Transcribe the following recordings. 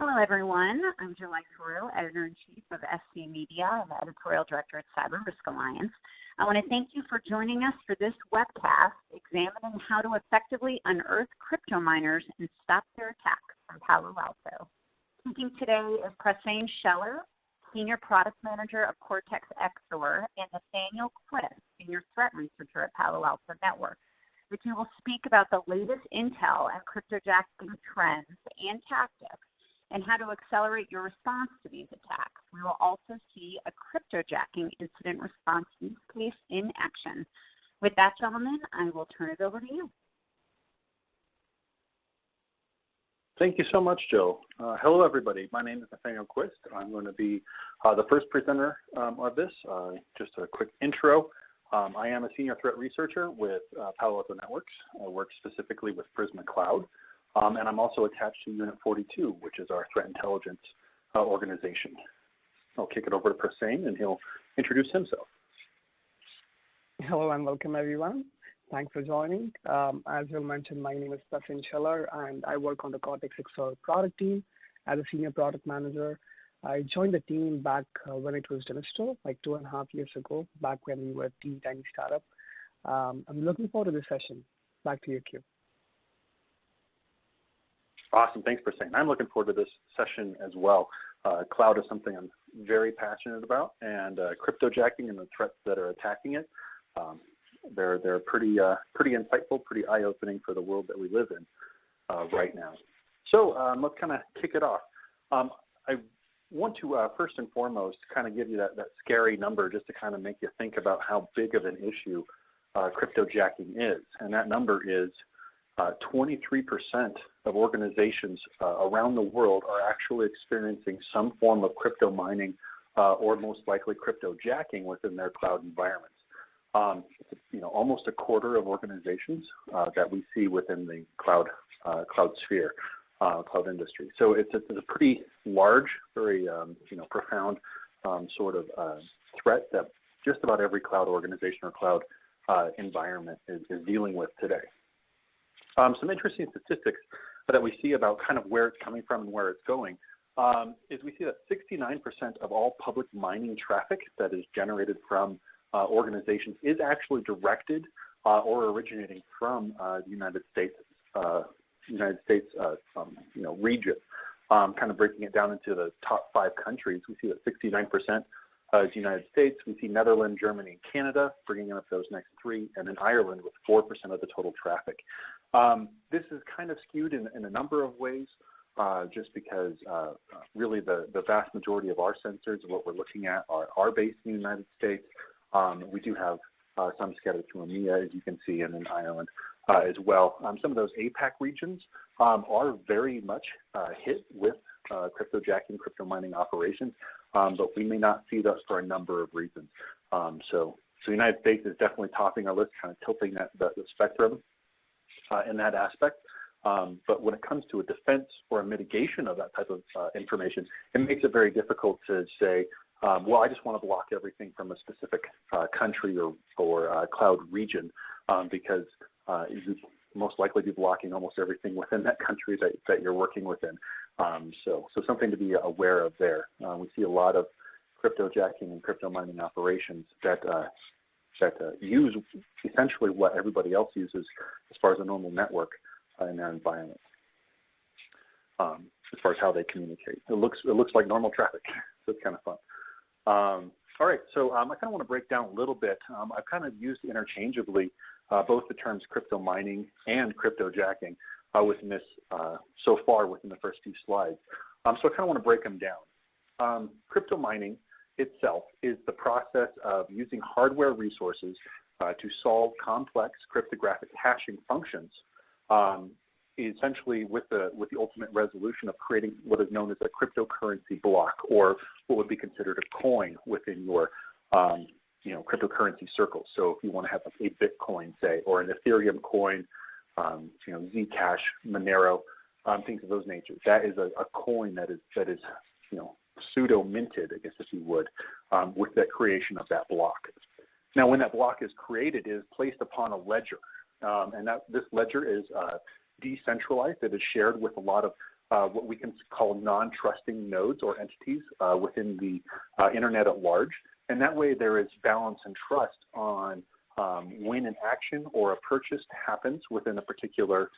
Hello, everyone. I'm July Thoreau, Editor-in-Chief of SC Media and Editorial Director at Cyber Risk Alliance. I want to thank you for joining us for this webcast examining how to effectively unearth crypto miners and stop their attacks from Palo Alto. Speaking today is Prasen, Shelar, Senior Product Manager of Cortex XSOAR, and Nathaniel, Quist, Senior Threat Researcher at Palo Alto Networks. The two will speak about the latest intel and cryptojacking trends and tactics and how to accelerate your response to these attacks. We will also see a cryptojacking incident response use case in action. With that, gentlemen, I will turn it over to you. Thank you so much, Jill. Hello, everybody. My name is Nathaniel Quist. I'm going to be the first presenter of this. Just a quick intro. I am a senior threat researcher with Palo Alto Networks. I work specifically with Prisma Cloud. And I'm also attached to Unit 42, which is our threat intelligence organization. I'll kick it over to Prasen, and he'll introduce himself. Hello and welcome, everyone. Thanks for joining. As Will mentioned, my name is Prasen Shelar, and I work on the Cortex XSOAR product team as a senior product manager. I joined the team back when it was Dinisto, like 2.5 years ago, back when we were a teeny tiny startup. I'm looking forward to this session. Back to you, Q. Awesome. Thanks, Prasen. I'm looking forward to this session as well. Cloud is something I'm very passionate about, and cryptojacking and the threats that are attacking it, they're pretty insightful, pretty eye-opening for the world that we live in right now. So let's kind of kick it off. I want to first and foremost kind of give you that scary number just to kind of make you think about how big of an issue cryptojacking is, and that number is 23% of organizations around the world are actually experiencing some form of crypto mining or most likely cryptojacking within their cloud environments. It's, almost a quarter of organizations that we see within the cloud sphere, cloud industry. So it's a pretty large, very profound sort of threat that just about every cloud organization or cloud environment is dealing with today. Some interesting statistics that we see about kind of where it's coming from and where it's going is we see that 69% of all public mining traffic that is generated from organizations is actually directed or originating from the United States region. Kind of breaking it down into the top 5 countries, we see that 69% is the United States. We see Netherlands, Germany, and Canada bringing up those next 3, and then Ireland with 4% of the total traffic. This is kind of skewed in a number of ways, just because really the vast majority of our sensors, what we're looking at, are based in the United States. We do have some scattered through EMEA, as you can see, and in Ireland as well. Some of those APAC regions are very much hit with cryptojacking, crypto mining operations, but we may not see those for a number of reasons. So the United States is definitely topping our list, kind of tilting the spectrum in that aspect. But when it comes to a defense or a mitigation of that type of information, it makes it very difficult to say, well, I just want to block everything from a specific country or cloud region, because you most likely be blocking almost everything within that country that you're working within. So something to be aware of there. We see a lot of cryptojacking and crypto mining operations that use essentially what everybody else uses as far as a normal network in their environment. As far as how they communicate, it looks like normal traffic, so it's kind of fun. All right, so I kind of want to break down a little bit. I've kind of used interchangeably both the terms crypto mining and cryptojacking within this so far within the first few slides. So I kind of want to break them down. Crypto mining itself is the process of using hardware resources to solve complex cryptographic hashing functions, essentially with the ultimate resolution of creating what is known as a cryptocurrency block, or what would be considered a coin within your cryptocurrency circles. So if you want to have a Bitcoin, say, or an Ethereum coin, Zcash, Monero, things of those natures, that is a coin that is pseudo minted, I guess, if you would, with that creation of that block. Now, when that block is created, it is placed upon a ledger, and this ledger is decentralized. It is shared with a lot of what we can call non-trusting nodes or entities within the internet at large. And that way there is balance and trust on when an action or a purchase happens within a particular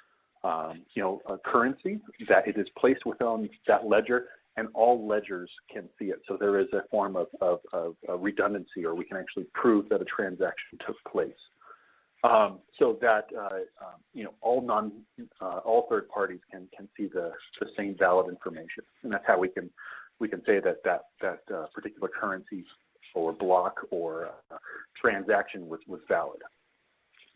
a currency, that it is placed within that ledger and all ledgers can see it. So there is a form of redundancy, or we can actually prove that a transaction took place. So that all third parties can see the same valid information, and that's how we can say that particular currency or block or transaction was valid.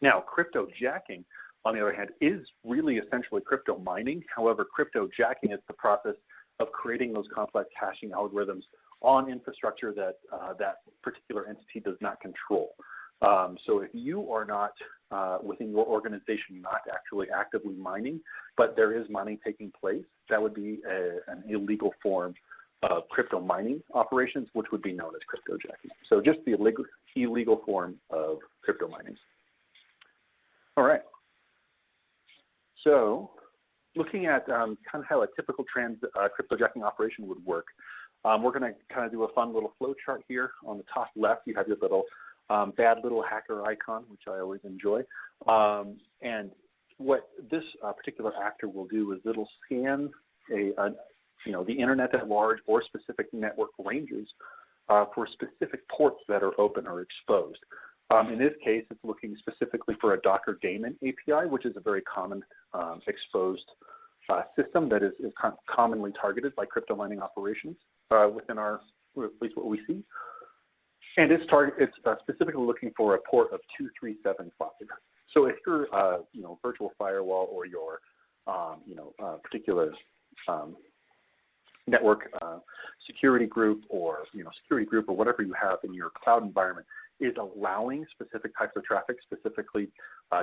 Now, cryptojacking, on the other hand, is really essentially crypto mining. However, cryptojacking is the process of creating those complex hashing algorithms on infrastructure that that particular entity does not control. So if you are not, within your organization, not actually actively mining, but there is mining taking place, that would be an illegal form of crypto mining operations, which would be known as cryptojacking. So just the illegal form of crypto mining. All right. So looking at kind of how a typical cryptojacking operation would work, we're going to kind of do a fun little flow chart here. On the top left, you have your little bad little hacker icon, which I always enjoy. And what this particular actor will do is it'll scan the internet at large or specific network ranges for specific ports that are open or exposed. In this case, it's looking specifically for a Docker daemon API, which is a very common exposed system that is commonly targeted by crypto mining operations within our, at least what we see. And it's specifically looking for a port of 2375. So if your virtual firewall or your particular network security group or whatever you have in your cloud environment is allowing specific types of traffic, specifically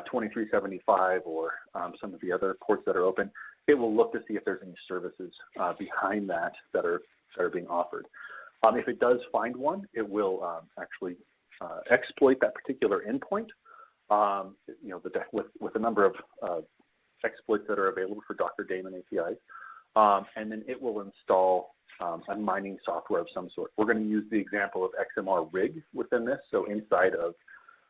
2375 or some of the other ports that are open, it will look to see if there's any services behind that are being offered. If it does find one, it will actually exploit that particular endpoint. With a number of exploits that are available for Docker daemon APIs, and then it will install a mining software of some sort. We're going to use the example of XMR rig within this. So inside of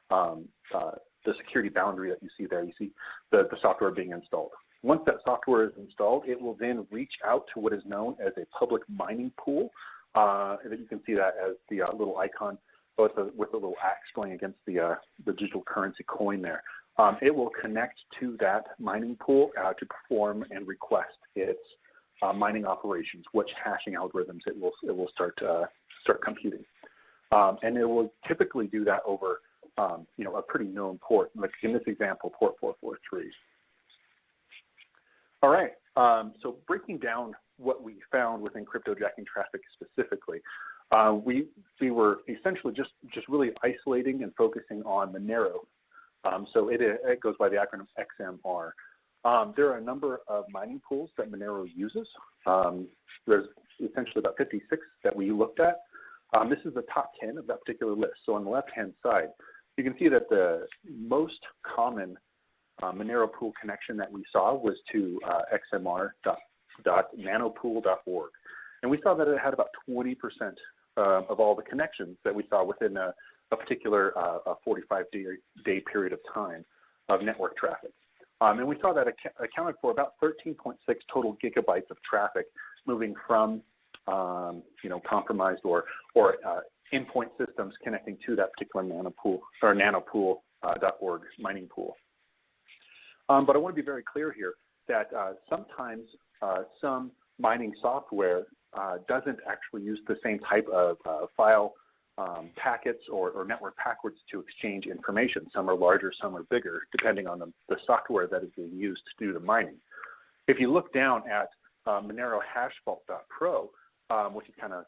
the security boundary that you see there, you see the software being installed. Once that software is installed, it will then reach out to what is known as a public mining pool. And you can see that as the little icon with a little axe going against the digital currency coin there. It will connect to that mining pool to perform and request its mining operations, which hashing algorithms it will start computing, and it will typically do that over a pretty known port. Like in this example, port 443. All right. So breaking down what we found within cryptojacking traffic specifically, we were essentially just really isolating and focusing on Monero. So it goes by the acronym XMR. There are a number of mining pools that Monero uses. There's essentially about 56 that we looked at. This is the top 10 of that particular list. So on the left-hand side, you can see that the most common Monero pool connection that we saw was to xmr.nanopool.org. And we saw that it had about 20% of all the connections that we saw within a particular 45-day period of time of network traffic. And we saw that accounted for about 13.6 total gigabytes of traffic moving from compromised or endpoint systems connecting to that particular nanopool or nanopool.org mining pool. But I want to be very clear here that sometimes some mining software doesn't actually use the same type of file packets or network packets to exchange information. Some are larger, some are bigger, depending on the software that is being used to do the mining. If you look down at Monero hashvault.pro, which is kind of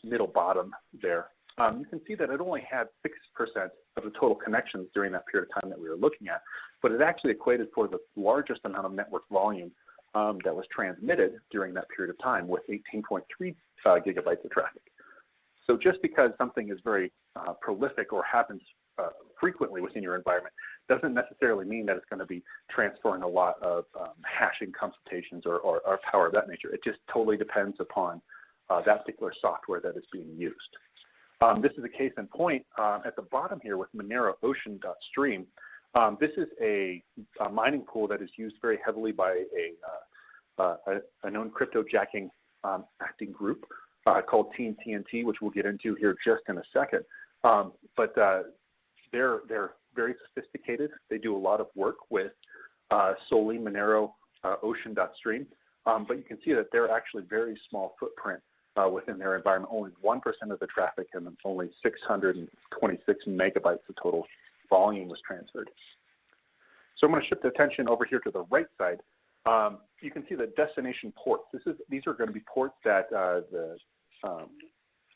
middle bottom there, you can see that it only had 6% of the total connections during that period of time that we were looking at, but it actually equated for the largest amount of network volume that was transmitted during that period of time with 18.3 gigabytes of traffic. So just because something is very prolific or happens frequently within your environment doesn't necessarily mean that it's going to be transferring a lot of hashing computations or power of that nature. It just totally depends upon that particular software that is being used. This is a case in point at the bottom here with Monero Ocean.stream. This is a mining pool that is used very heavily by a known cryptojacking acting group called Team TNT, which we'll get into here just in a second. But they're very sophisticated. They do a lot of work with solely Monero Ocean.stream. But you can see that they're actually very small footprint within their environment. Only 1% of the traffic and only 626 megabytes of total volume was transferred. So I'm going to shift the attention over here to the right side. You can see the destination ports. These are going to be ports that of the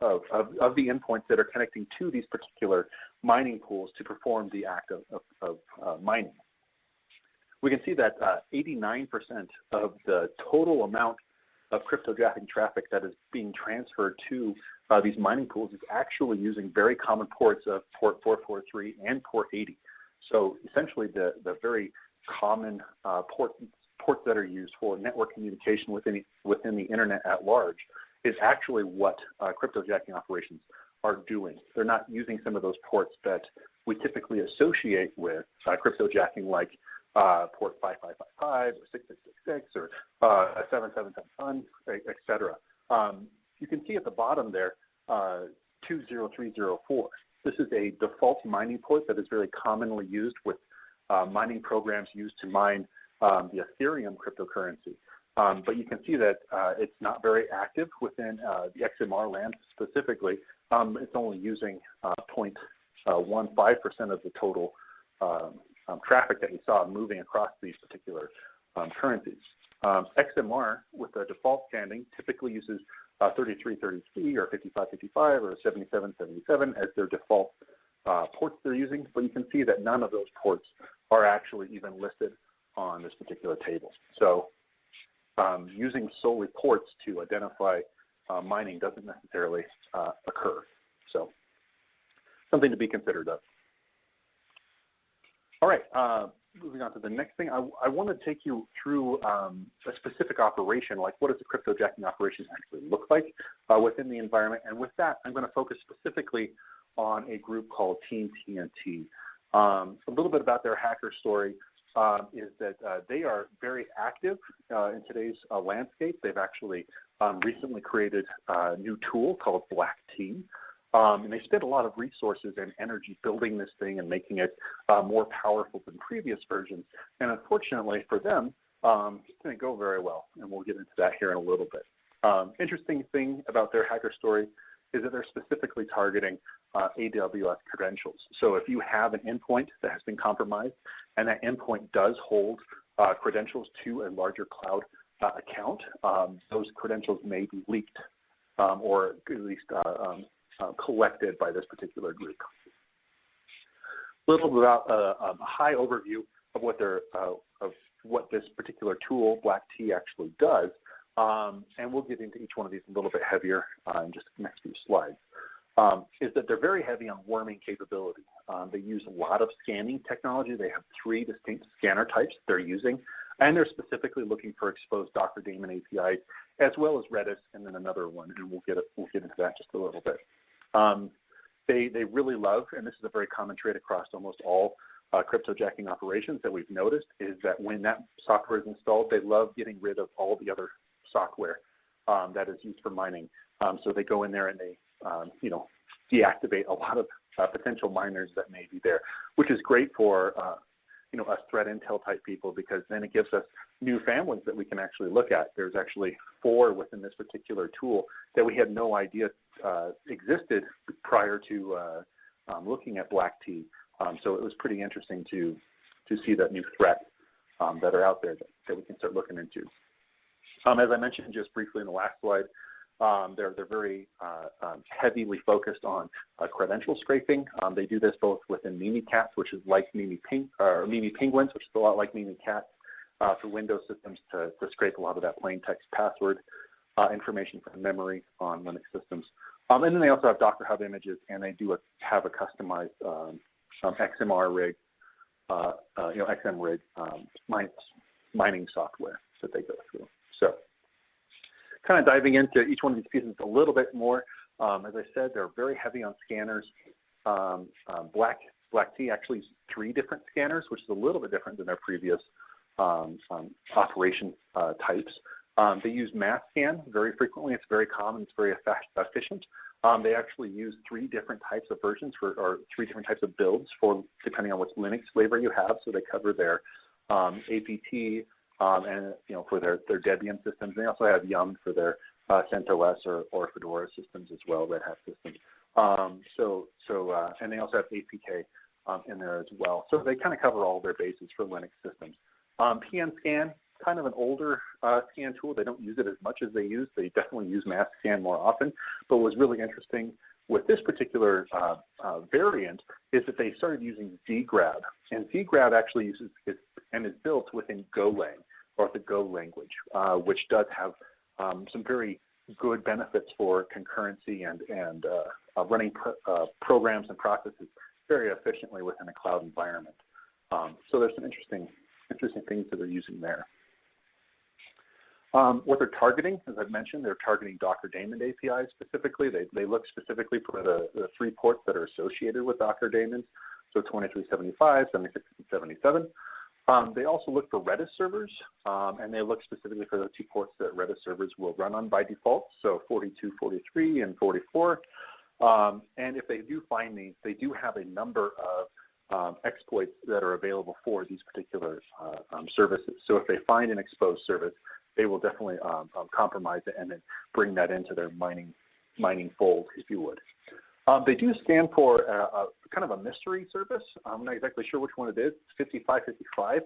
endpoints that are connecting to these particular mining pools to perform the act of mining. We can see that 89% of the total amount of cryptojacking traffic that is being transferred to these mining pools is actually using very common ports of port 443 and port 80. So essentially the very common ports that are used for network communication within the internet at large is actually what cryptojacking operations are doing. They're not using some of those ports that we typically associate with cryptojacking, like port 5555 or 6666 or 7771, et cetera. You can see at the bottom there 20304. This is a default mining port that is very commonly used with mining programs used to mine the Ethereum cryptocurrency. But you can see that it's not very active within the XMR land specifically. It's only using 0.15% of the total traffic that you saw moving across these particular currencies. XMR, with the default standing, typically uses 3333 or 5555 or 7777 as their default ports they're using, but you can see that none of those ports are actually even listed on this particular table. So using solely ports to identify mining doesn't necessarily occur. So something to be considered of. All right, moving on to the next thing, I want to take you through a specific operation, like what does a cryptojacking operation actually look like within the environment. And with that, I'm going to focus specifically on a group called Team TNT. A little bit about their hacker story is that they are very active in today's landscape. They've actually recently created a new tool called Blacktea. And they spent a lot of resources and energy building this thing and making it more powerful than previous versions. And unfortunately for them, it didn't go very well. And we'll get into that here in a little bit. Interesting thing about their hacker story is that they're specifically targeting AWS Credentials. So if you have an endpoint that has been compromised and that endpoint does hold credentials to a larger cloud account, those credentials may be leaked or at least collected by this particular group. A little bit about a high overview of what this particular tool, Blacktea, actually does, and we'll get into each one of these a little bit heavier in just the next few slides. Is that they're very heavy on worming capability. They use a lot of scanning technology. They have 3 distinct scanner types they're using, and they're specifically looking for exposed Docker daemon APIs, as well as Redis, and then another one, and we'll get into that just a little bit. They really love, and this is a very common trait across almost all cryptojacking operations that we've noticed, is that when that software is installed, they love getting rid of all the other software that is used for mining. So they go in there and they deactivate a lot of potential miners that may be there, which is great for us threat intel type people, because then it gives us new families that we can actually look at. There's actually 4 within this particular tool that we had no idea existed prior to looking at Blacktea. So it was pretty interesting to see that new threat that are out there that we can start looking into. As I mentioned just briefly in the last slide, they're very heavily focused on credential scraping. They do this both within Mimikatz, which is like Mimipenguins, which is a lot like Mimikatz, for Windows systems to scrape a lot of that plain text password information from memory on Linux systems. And then they also have Docker Hub images, and they do have a customized XMR rig XMRig mining software that they go through. So kind of diving into each one of these pieces a little bit more. As I said, they're very heavy on scanners. Blacktea actually uses 3 different scanners, which is a little bit different than their previous operation types. They use mass scan very frequently. It's very common. It's very efficient. They actually use 3 different types of versions or 3 different types of builds for depending on which Linux flavor you have. So they cover their APT and for their Debian systems. They also have Yum for their CentOS or Fedora systems as well, Red Hat systems. And they also have APK in there as well. So they kind of cover all their bases for Linux systems. PNScan, kind of an older scan tool. They don't use it as much as they use. They definitely use mass scan more often. But what was really interesting with this particular variant is that they started using zgrab. And zgrab actually uses and is built within Golang, or the Go language, which does have some very good benefits for concurrency and running programs and processes very efficiently within a cloud environment. So there's some interesting things that they're using there. What they're targeting, as I've mentioned, they're targeting Docker daemon APIs specifically. They look specifically for the 3 ports that are associated with Docker daemons, so 2375, 76, and 77. They also look for Redis servers, and they look specifically for the 2 ports that Redis servers will run on by default, so 42, 43, and 44. And if they do find these, they do have a number of exploits that are available for these particular services. So if they find an exposed service, they will definitely compromise it and then bring that into their mining fold, if you would. They do scan for kind of a mystery service. I'm not exactly sure which one it is. It's 5555.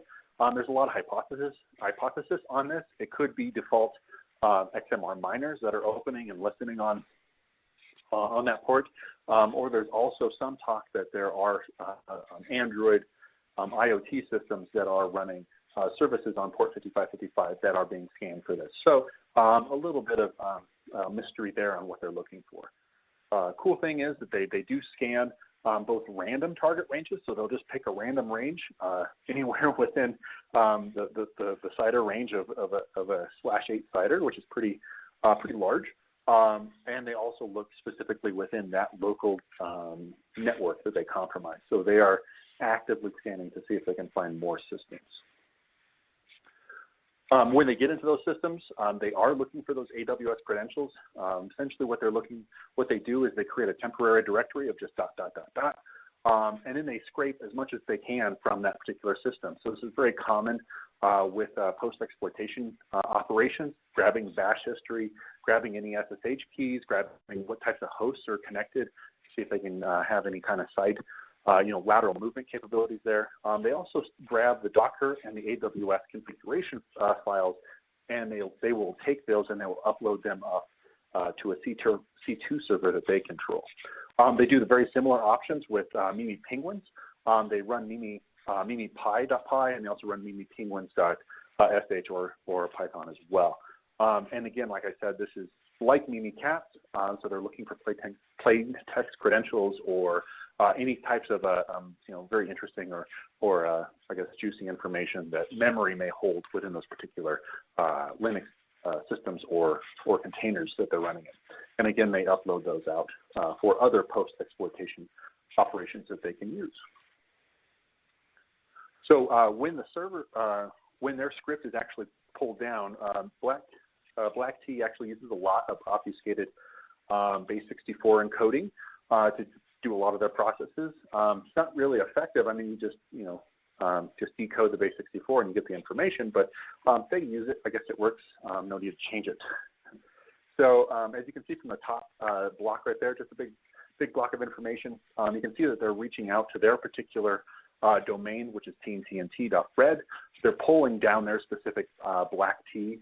There's a lot of hypothesis on this. It could be default XMR miners that are opening and listening on that port, or there's also some talk that there are Android IoT systems that are running services on port 5555 that are being scanned for this. So a little bit of mystery there on what they're looking for. Cool thing is that they do scan both random target ranges, so they'll just pick a random range anywhere within the CIDR range of a /8 CIDR, which is pretty large. And they also look specifically within that local network that they compromise. So they are actively scanning to see if they can find more systems. When they get into those systems, they are looking for those AWS credentials. Essentially what they do is they create a temporary directory of just ... And then they scrape as much as they can from that particular system. So this is very common with post-exploitation operations, grabbing bash history, grabbing any SSH keys, grabbing what types of hosts are connected, see if they can have any kind of site lateral movement capabilities there. They also grab the Docker and the AWS configuration files, and they will take those and they will upload them up to a C2 server that they control. They do the very similar options with Mimi Penguins. They run mimipy.py, and they also run mimipenguins.sh or Python as well. And again, like I said, this is like Mimicat, so they're looking for plain text credentials or any types of very interesting or I guess juicy information that memory may hold within those particular Linux systems or containers that they're running in. And again, they upload those out for other post-exploitation operations that they can use. So when their script is actually pulled down, Blacktea actually uses a lot of obfuscated base64 encoding to do a lot of their processes. It's not really effective. I mean, you just decode the base64 and you get the information, but they use it. I guess it works. No need to change it. So as you can see from the top block right there, just a big block of information. You can see that they're reaching out to their particular domain, which is teamtnt.red. They're pulling down their specific Blacktea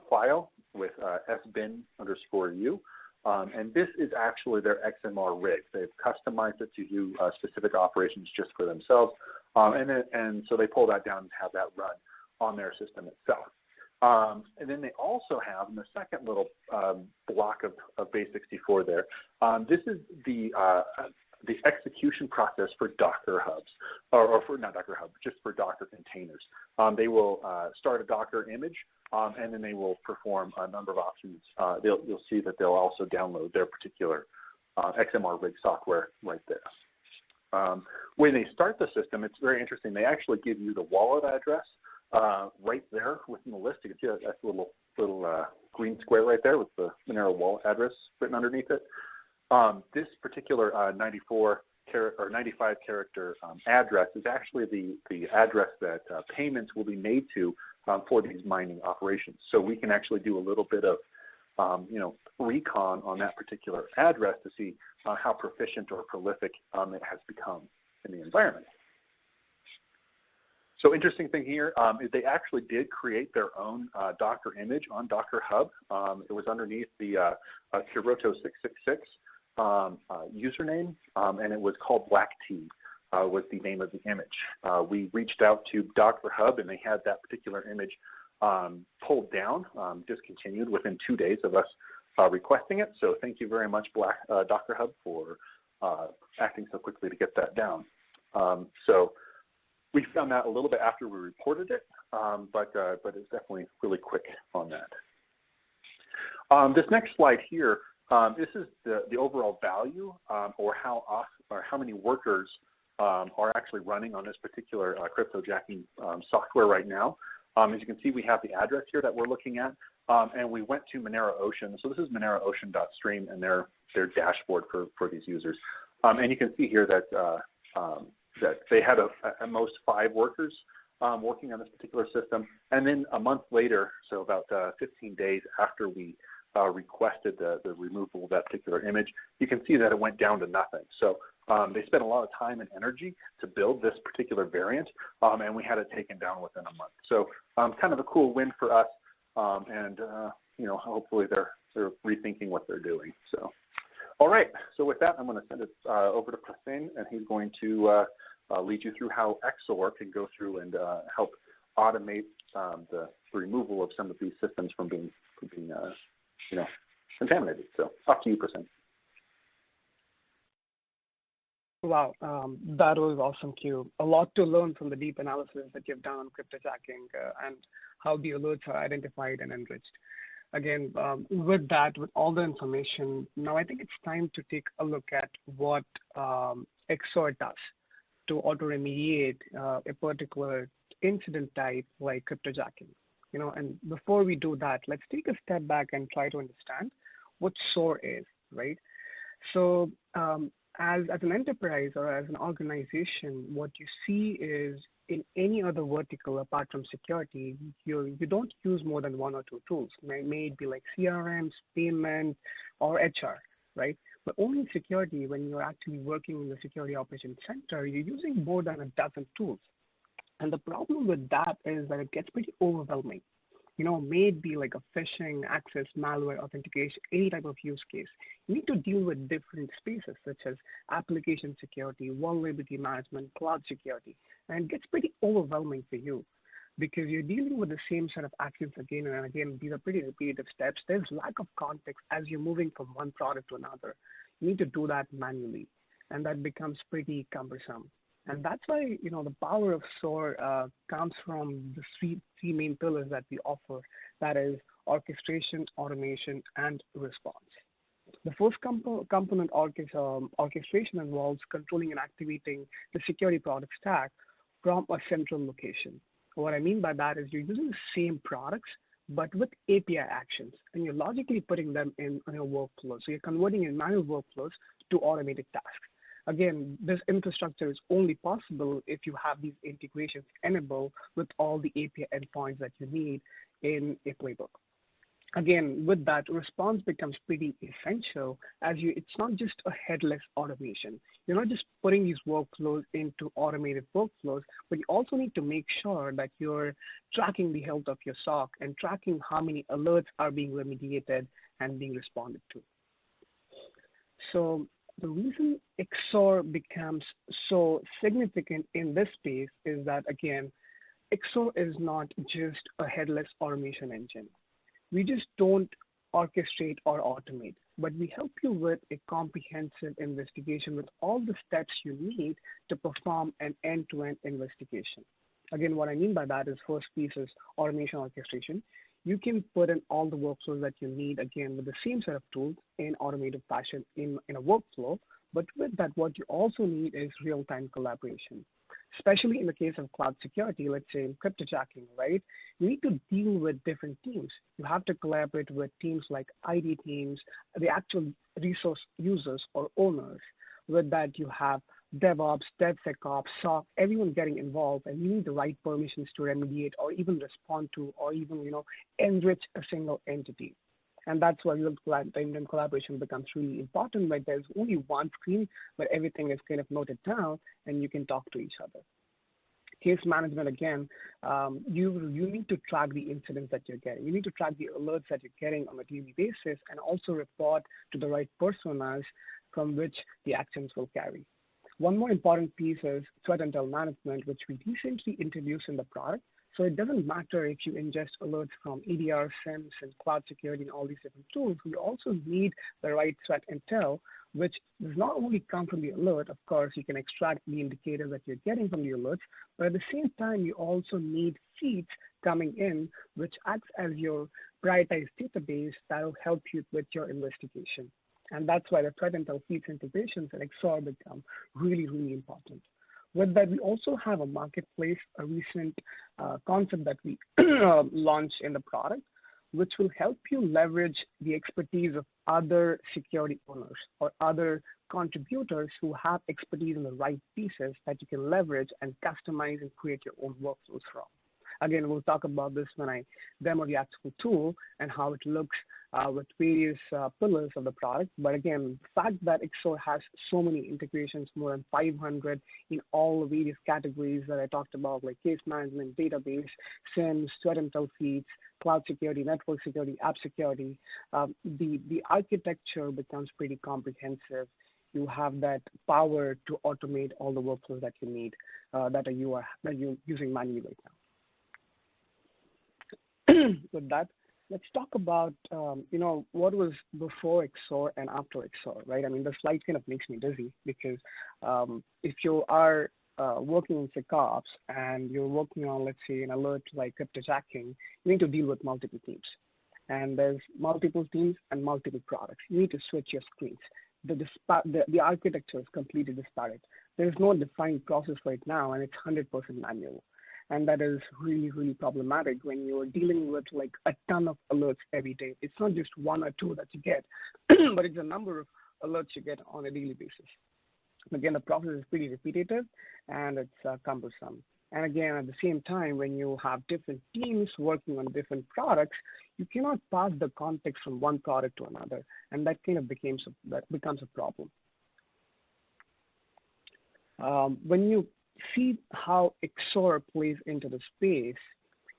file with sbin_u. And this is actually their XMR rig. They've customized it to do specific operations just for themselves. And so they pull that down and have that run on their system itself. And then they also have in the second little block of base64 there, this is the the execution process for Docker hubs, or for not Docker hubs, just for Docker containers. They will start a Docker image, and then they will perform a number of options. You'll see that they'll also download their particular XMR rig software right there. When they start the system, it's very interesting. They actually give you the wallet address right there within the list. You can see that little green square right there with the Monero wallet address written underneath it. This particular 95 character address is actually the address that payments will be made to for these mining operations. So we can actually do a little bit of recon on that particular address to see how proficient or prolific it has become in the environment. So interesting thing here is they actually did create their own Docker image on Docker Hub. It was underneath the Kiroto666 username, and it was called Blacktea was the name of the image. We reached out to Docker Hub, and they had that particular image pulled down, discontinued within 2 days of us requesting it. So thank you very much, Docker Hub, for acting so quickly to get that down. So we found that a little bit after we reported it, but it's definitely really quick on that. This next slide here, this is the overall value or how many workers are actually running on this particular cryptojacking software right now. As you can see, we have the address here that we're looking at, and we went to Monero Ocean. So this is moneroocean.stream and their dashboard for these users. And you can see here that that they had at most 5 workers working on this particular system. And then a month later, so about 15 days after we requested the removal of that particular image, you can see that it went down to nothing. So they spent a lot of time and energy to build this particular variant, and we had it taken down within a month. So kind of a cool win for us, and hopefully they're rethinking what they're doing. So, all right. So with that, I'm going to send it over to Prasen, and he's going to lead you through how XSOAR can go through and help automate the removal of some of these systems from being contaminated. So up to you, Prasen. Wow, that was awesome, Q. A lot to learn from the deep analysis that you've done on cryptojacking and how the alerts are identified and enriched. Again, with all the information, now I think it's time to take a look at what XSOAR does to auto-remediate a particular incident type like cryptojacking. And before we do that, let's take a step back and try to understand what SOAR is, right? So as an enterprise or as an organization, what you see is in any other vertical apart from security, you don't use more than 1 or 2 tools. May it be like CRMs, payment, or HR, right? But only in security, when you're actually working in the security operations center, you're using more than a dozen tools. And the problem with that is that it gets pretty overwhelming. May it be like a phishing, access, malware, authentication, any type of use case. You need to deal with different spaces such as application security, vulnerability management, cloud security. And it gets pretty overwhelming for you because you're dealing with the same set of actions again and again. These are pretty repetitive steps. There's lack of context as you're moving from one product to another. You need to do that manually, and that becomes pretty cumbersome. And that's why, the power of SOAR comes from the three main pillars that we offer. That is orchestration, automation, and response. The first component, orchestration, involves controlling and activating the security product stack from a central location. What I mean by that is you're using the same products, but with API actions, and you're logically putting them in your workflow. So you're converting your manual workflows to automated tasks. Again, this infrastructure is only possible if you have these integrations enabled with all the API endpoints that you need in a playbook. Again, with that, response becomes pretty essential as it's not just a headless automation. You're not just putting these workflows into automated workflows, but you also need to make sure that you're tracking the health of your SOC and tracking how many alerts are being remediated and being responded to. So the reason XSOAR becomes so significant in this space is that, again, XSOAR is not just a headless automation engine. We just don't orchestrate or automate. but we help you with a comprehensive investigation with all the steps you need to perform an end-to-end investigation. Again, what I mean by that is first piece is automation orchestration. You can put in all the workflows that you need, again, with the same set of tools in automated fashion in a workflow. But with that, what you also need is real-time collaboration, especially in the case of cloud security, let's say in cryptojacking, right? You need to deal with different teams. You have to collaborate with teams like ID teams, the actual resource users or owners. With that, you have DevOps, DevSecOps, SOC, everyone getting involved, and you need the right permissions to remediate or even respond to or even, enrich a single entity. And that's why real-time collaboration becomes really important, where there's only one screen where everything is kind of noted down and you can talk to each other. Case management, again, you need to track the incidents that you're getting. You need to track the alerts that you're getting on a daily basis and also report to the right personas from which the actions will carry. One more important piece is threat intel management, which we recently introduced in the product. So it doesn't matter if you ingest alerts from EDR, SIEMs, and cloud security and all these different tools. We also need the right threat intel, which does not only come from the alert. Of course, you can extract the indicators that you're getting from the alerts, but at the same time, you also need feeds coming in, which acts as your prioritized database that will help you with your investigation. And that's why the threat intel feeds integrations and XSOAR become really, really important. With that, we also have a marketplace, a recent concept that we launched in the product, which will help you leverage the expertise of other security owners or other contributors who have expertise in the right pieces that you can leverage and customize and create your own workflows from. Again, we'll talk about this when I demo the actual tool and how it looks with various pillars of the product. But again, the fact that XSOAR has so many integrations, more than 500 in all the various categories that I talked about, like case management, database, SIEMs, threat intel feeds, cloud security, network security, app security, the architecture becomes pretty comprehensive. You have that power to automate all the workflows that you need that you're using manually right now. With that, let's talk about, what was before XSOAR and after XSOAR, right? I mean, the slide kind of makes me dizzy because if you are working in SecOps and you're working on, let's say, an alert like cryptojacking, you need to deal with multiple teams. And there's multiple teams and multiple products. You need to switch your screens. The architecture is completely disparate. There's no defined process right now, and it's 100% manual. And that is really, really problematic when you're dealing with like a ton of alerts every day. It's not just one or two that you get, but it's a number of alerts you get on a daily basis. Again, the process is pretty repetitive and it's cumbersome. And again, at the same time, when you have different teams working on different products, you cannot pass the context from one product to another. And that kind of becomes a problem. When you see how XSOAR plays into the space,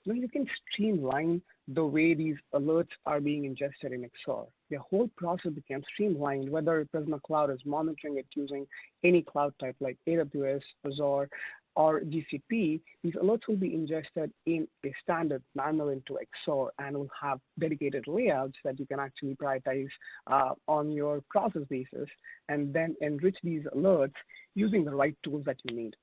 you can streamline the way these alerts are being ingested in XSOAR. The whole process becomes streamlined, whether Prisma Cloud is monitoring it using any cloud type like AWS, Azure, or GCP. These alerts will be ingested in a standard manner into XSOAR and will have dedicated layouts that you can actually prioritize on your process basis and then enrich these alerts using the right tools that you need.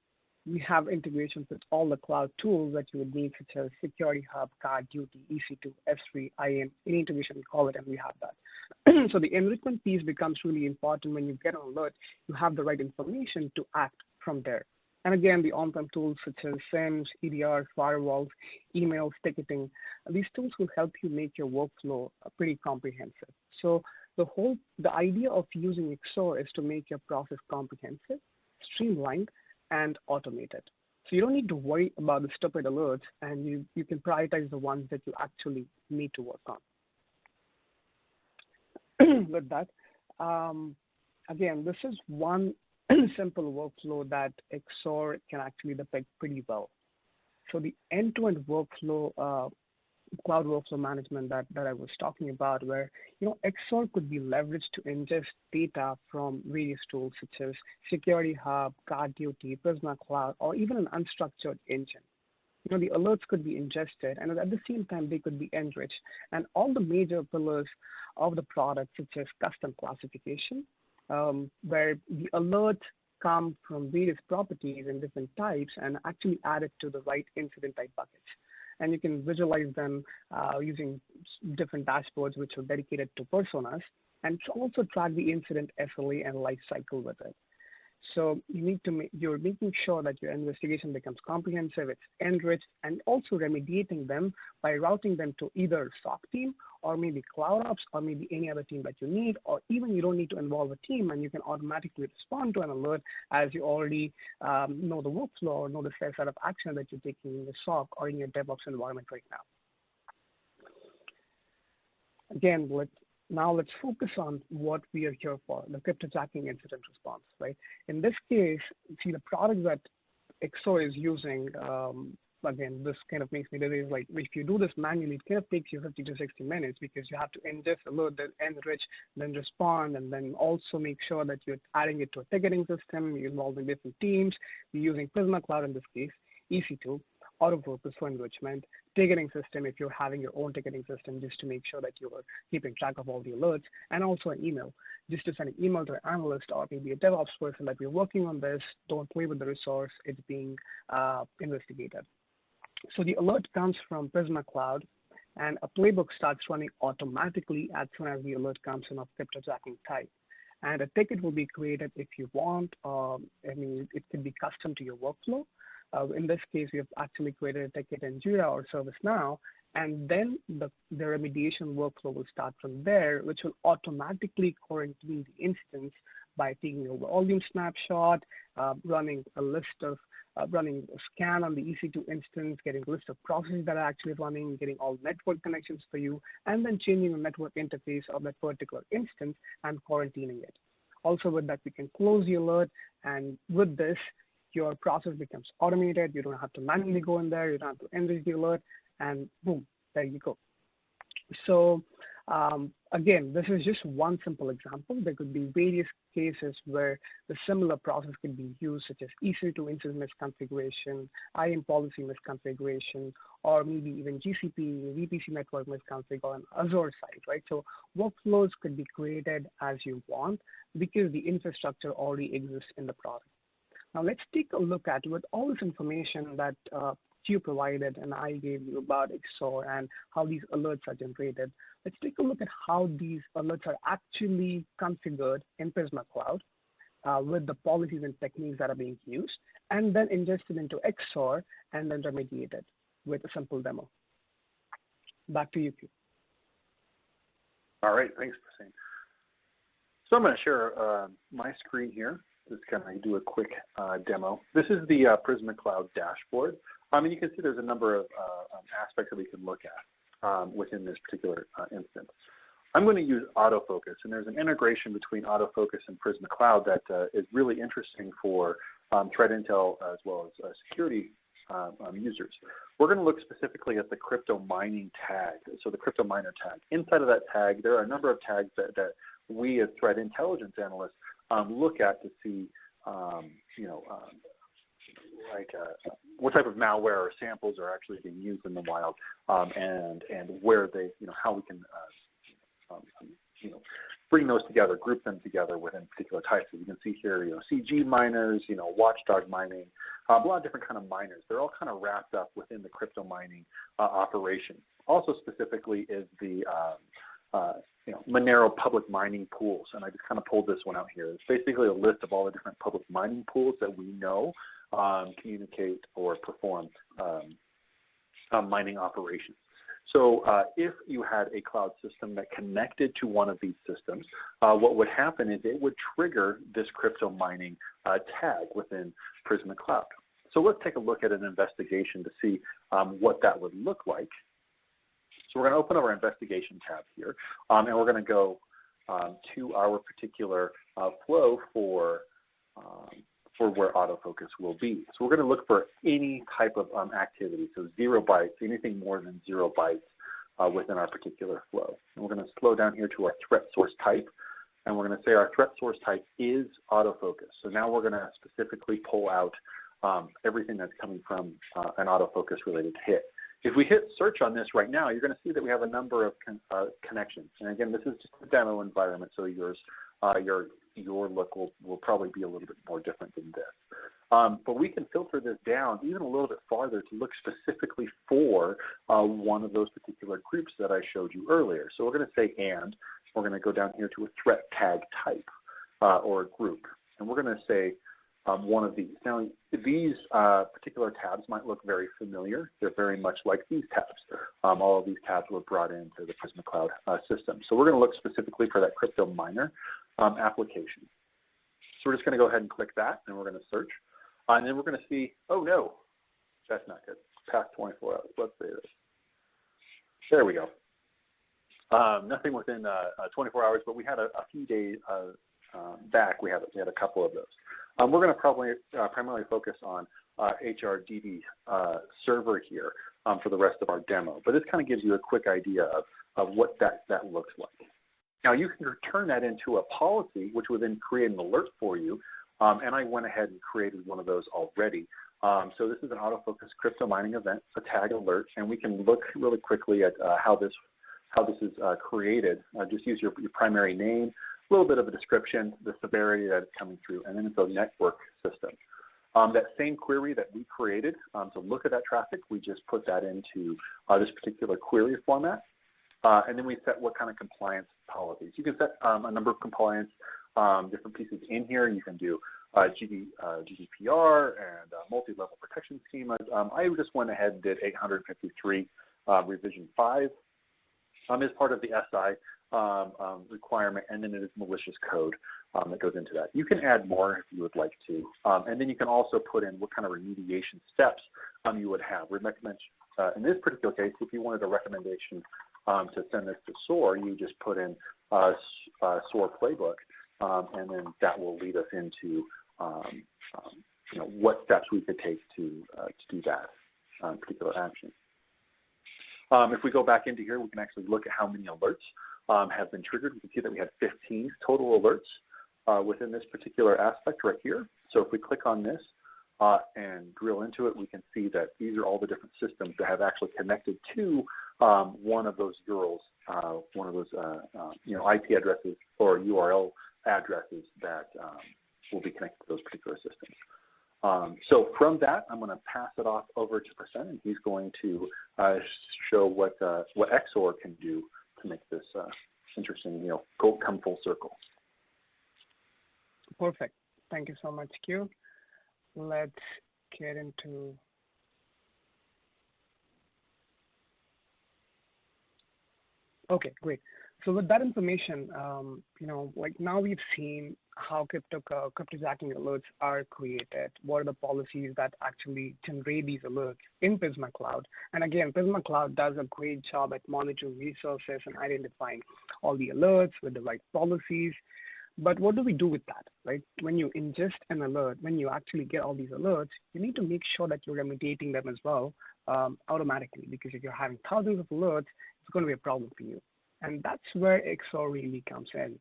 We have integrations with all the cloud tools that you would need, such as Security Hub, GuardDuty, EC2, S3, IAM, any integration we call it, and we have that. So the enrichment piece becomes really important. When you get an alert, you have the right information to act from there. And again, the on-prem tools such as SIEMs, EDRs, firewalls, emails, ticketing, these tools will help you make your workflow pretty comprehensive. So the idea of using XSOAR is to make your process comprehensive, streamlined, and automated. So you don't need to worry about the stupid alerts, and you can prioritize the ones that you actually need to work on. With that, again, this is one simple workflow that XSOAR can actually depict pretty well. So the end-to-end workflow, cloud workflow management that I was talking about, where XSOAR could be leveraged to ingest data from various tools such as Security Hub, GuardDuty, Prisma Cloud, or even an unstructured engine. the alerts could be ingested, and at the same time, they could be enriched. And all the major pillars of the product, such as custom classification, where the alerts come from various properties and different types and actually added to the right incident type buckets. And you can visualize them using different dashboards which are dedicated to personas, and also track the incident SLA and life cycle with it. So you're making sure that your investigation becomes comprehensive, it's enriched, and also remediating them by routing them to either SOC team or maybe cloud ops or maybe any other team that you need, or even you don't need to involve a team and you can automatically respond to an alert as you already know the workflow or know the set of action that you're taking in your SOC or in your DevOps environment right now. Again, now let's focus on what we are here for, the cryptojacking incident response, right? In this case, see the product that XSOAR is using, again, this kind of makes me realize, like, if you do this manually, it kind of takes you 50 to 60 minutes because you have to ingest, alert, then enrich, then respond, and then also make sure that you're adding it to a ticketing system, you're involving different teams, you're using Prisma Cloud in this case, EC2, auto-focus for enrichment, ticketing system if you're having your own ticketing system just to make sure that you are keeping track of all the alerts, and also an email, just to send an email to an analyst or maybe a DevOps person that we're working on this, don't play with the resource, it's being investigated. So the alert comes from Prisma Cloud, and a playbook starts running automatically as soon as the alert comes in of cryptojacking type. And a ticket will be created if you want. It can be custom to your workflow. In this case, we have actually created a ticket in Jira or ServiceNow, and then the remediation workflow will start from there, which will automatically quarantine the instance by taking a volume snapshot, running a scan on the EC2 instance, getting a list of processes that are actually running, getting all network connections for you, and then changing the network interface of that particular instance and quarantining it. Also with that, we can close the alert, and with this, your process becomes automated. You don't have to manually go in there. You don't have to enrich the alert, and boom, there you go. So again, this is just one simple example. There could be various cases where the similar process could be used, such as EC2 instance misconfiguration, IAM policy misconfiguration, or maybe even GCP, VPC network misconfig on Azure side, right? So workflows could be created as you want because the infrastructure already exists in the product. Now let's take a look at, with all this information that you provided and I gave you about XSOAR and how these alerts are generated, let's take a look at how these alerts are actually configured in Prisma Cloud with the policies and techniques that are being used, and then ingested into XSOAR and then remediated with a simple demo. Back to you, Q. All right, thanks, Prasen. So I'm going to share my screen here. Just kind of do a quick demo. This is the Prisma Cloud dashboard. And you can see there's a number of aspects that we can look at within this particular instance. I'm going to use autofocus, and there's an integration between autofocus and Prisma Cloud that is really interesting for threat intel as well as security users. We're going to look specifically at the Cryptomining tag, so the Cryptominer tag. Inside of that tag, there are a number of tags that we as threat intelligence analysts look at to see, what type of malware or samples are actually being used in the wild, and where they, how we can, bring those together, group them together within particular types. As you can see here, CG miners, watchdog mining, a lot of different kind of miners. They're all kind of wrapped up within the crypto mining operation. Also specifically is the Monero public mining pools, and I just kind of pulled this one out here. It's basically a list of all the different public mining pools that we know communicate or perform mining operations. So if you had a cloud system that connected to one of these systems, what would happen is it would trigger this crypto mining tag within Prisma Cloud. So let's take a look at an investigation to see what that would look like. So we're going to open up our investigation tab here, and we're going to go to our particular flow for where autofocus will be. So we're going to look for any type of activity, so 0 bytes, anything more than 0 bytes within our particular flow. And we're going to slow down here to our threat source type, and we're going to say our threat source type is autofocus. So now we're going to specifically pull out everything that's coming from an autofocus related hit. If we hit search on this right now, you're going to see that we have a number of connections. And again, this is just a demo environment, so your look will probably be a little bit more different than this. But we can filter this down even a little bit farther to look specifically for one of those particular groups that I showed you earlier. So we're going to say and. We're going to go down here to a threat tag type or a group. And we're going to say one of these. Now, these particular tabs might look very familiar. They're very much like these tabs. All of these tabs were brought into the Prisma Cloud system. So we're going to look specifically for that Cryptominer application. So we're just going to go ahead and click that, and we're going to search. And then we're going to see, oh, no, that's not good. Past 24 hours. Let's say this. There we go. Nothing within 24 hours, but we had a few days back. We had a couple of those. We're going to probably primarily focus on HRDD server here for the rest of our demo. But this kind of gives you a quick idea of what that looks like. Now, you can turn that into a policy, which would then create an alert for you. And I went ahead and created one of those already. So this is an autofocus crypto mining event, a tag alert, and we can look really quickly at how this is created. Just use your primary name, a little bit of a description, the severity that it's coming through, and then it's a network system. That same query that we created to look at that traffic, we just put that into this particular query format, and then we set what kind of compliance policies. You can set a number of compliance, different pieces in here. You can do GDPR and multi-level protection schemas. I just went ahead and did 853 revision 5. Is part of the SI requirement, and then it is malicious code that goes into that. You can add more if you would like to, and then you can also put in what kind of remediation steps you would have. We recommend, in this particular case, if you wanted a recommendation to send this to SOAR, you just put in SOAR playbook, and then that will lead us into what steps we could take to do that particular action. If we go back into here, we can actually look at how many alerts have been triggered. We can see that we had 15 total alerts within this particular aspect right here. So if we click on this and drill into it, we can see that these are all the different systems that have actually connected to one of those URLs, one of those IP addresses or URL addresses that will be connected to those particular systems. So from that, I'm going to pass it off over to Prasen, and he's going to show what XSOAR can do to make this interesting, come full circle. Perfect. Thank you so much, Q. Let's get into okay, great. So with that information, now we've seen how cryptojacking alerts are created. What are the policies that actually generate these alerts in Prisma Cloud? And again, Prisma Cloud does a great job at monitoring resources and identifying all the alerts with the right policies. But what do we do with that, right? When you ingest an alert, when you actually get all these alerts, you need to make sure that you're remediating them as well automatically, because if you're having thousands of alerts, it's going to be a problem for you. And that's where XSOAR really comes in.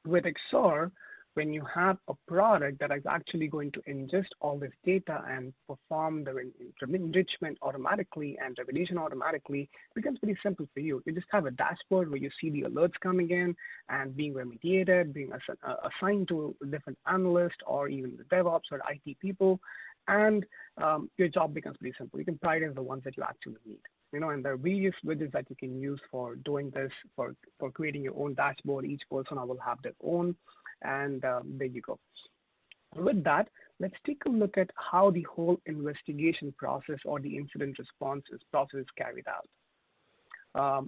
With XSOAR, when you have a product that is actually going to ingest all this data and perform the enrichment automatically and remediation automatically, it becomes pretty simple for you. You just have a dashboard where you see the alerts coming in and being remediated, being assigned to different analysts or even the DevOps or IT people, and your job becomes pretty simple. You can prioritize the ones that you actually need. And there are various widgets that you can use for doing this, for creating your own dashboard. Each person will have their own, and there you go. With that, let's take a look at how the whole investigation process or the incident response process is carried out.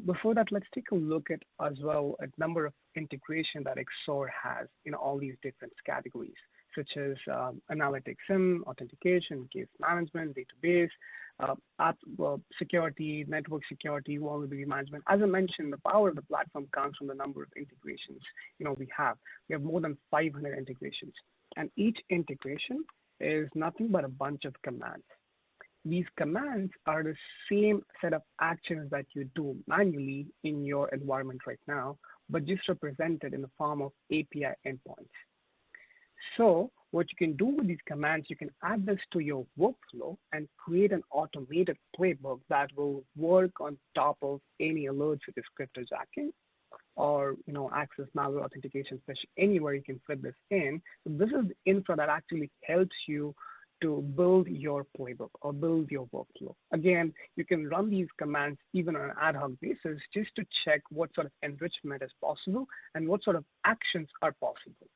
Before that, let's take a look at as well a number of integration that XSOAR has in all these different categories, such as analytics and authentication, case management, database, app security, network security, vulnerability management. As I mentioned, the power of the platform comes from the number of integrations we have. We have more than 500 integrations, and each integration is nothing but a bunch of commands. These commands are the same set of actions that you do manually in your environment right now, but just represented in the form of API endpoints. So what you can do with these commands, you can add this to your workflow and create an automated playbook that will work on top of any alerts such as cryptojacking or access malware authentication, especially anywhere you can fit this in. So this is the infra that actually helps you to build your playbook or build your workflow. Again, you can run these commands even on an ad hoc basis just to check what sort of enrichment is possible and what sort of actions are possible.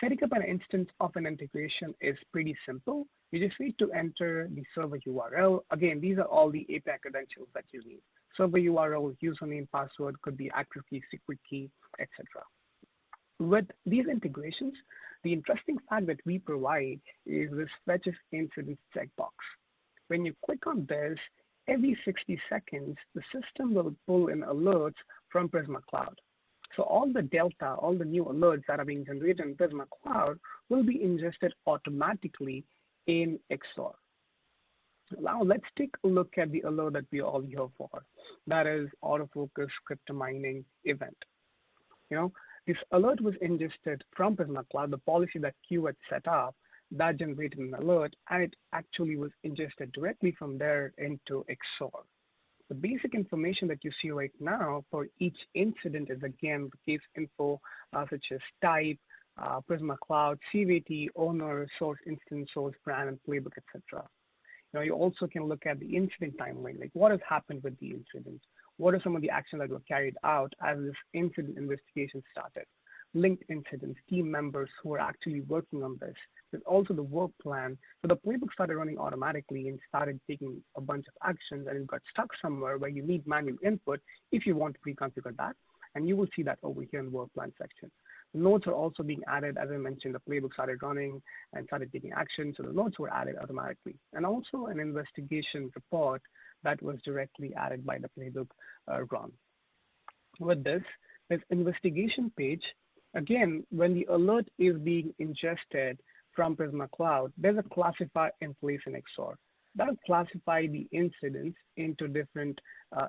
Setting up an instance of an integration is pretty simple. You just need to enter the server URL. Again, these are all the API credentials that you need. Server URL, username, password, could be active key, secret key, etc. With these integrations, the interesting fact that we provide is this fetches incidents checkbox. When you click on this, every 60 seconds, the system will pull in alerts from Prisma Cloud. So all the delta, all the new alerts that are being generated in Prisma Cloud will be ingested automatically in XSOAR. Now let's take a look at the alert that we all here for. That is autofocus cryptomining event. This alert was ingested from Prisma Cloud, the policy that Q had set up that generated an alert, and it actually was ingested directly from there into XSOAR. The basic information that you see right now for each incident is again the case info such as type, Prisma Cloud, CVT, owner, source instance, source brand, and playbook, etc. You also can look at the incident timeline, like what has happened with the incident. What are some of the actions that were carried out as this incident investigation started? Linked incidents, team members who are actually working on this. There's also the work plan. So the playbook started running automatically and started taking a bunch of actions, and it got stuck somewhere where you need manual input if you want to reconfigure that. And you will see that over here in the work plan section. Notes are also being added. As I mentioned, the playbook started running and started taking action, so the notes were added automatically. And also an investigation report that was directly added by the playbook run. With this investigation page, again, when the alert is being ingested from Prisma Cloud, there's a classifier in place in XSOAR. That will classify the incidents into different